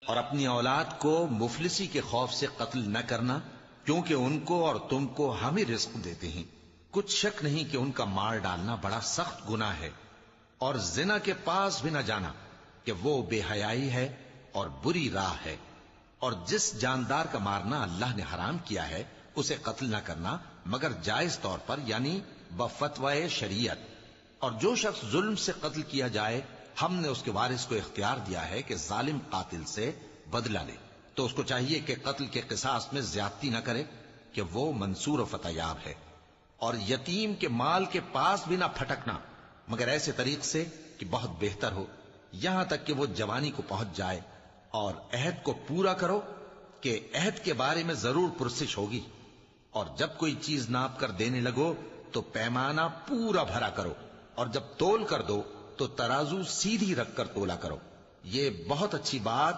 اور اپنی اولاد کو مفلسی کے خوف سے قتل نہ کرنا، کیونکہ ان کو اور تم کو ہم ہی رزق دیتے ہیں۔ کچھ شک نہیں کہ ان کا مار ڈالنا بڑا سخت گناہ ہے، اور زنا کے پاس بھی نہ جانا کہ وہ بے حیائی ہے اور بری راہ ہے۔ اور جس جاندار کا مارنا اللہ نے حرام کیا ہے اسے قتل نہ کرنا مگر جائز طور پر، یعنی بفتوائے شریعت۔ اور جو شخص ظلم سے قتل کیا جائے، ہم نے اس کے وارث کو اختیار دیا ہے کہ ظالم قاتل سے بدلہ لے، تو اس کو چاہیے کہ قتل کے قصاص میں زیادتی نہ کرے کہ وہ منصور و فتح یاب ہے۔ اور یتیم کے مال کے پاس بھی نہ پھٹکنا مگر ایسے طریق سے کہ بہت بہتر ہو، یہاں تک کہ وہ جوانی کو پہنچ جائے۔ اور عہد کو پورا کرو کہ عہد کے بارے میں ضرور پرسش ہوگی۔ اور جب کوئی چیز ناپ کر دینے لگو تو پیمانہ پورا بھرا کرو، اور جب تول کر دو تو ترازو سیدھی رکھ کر تولا کرو۔ یہ بہت اچھی بات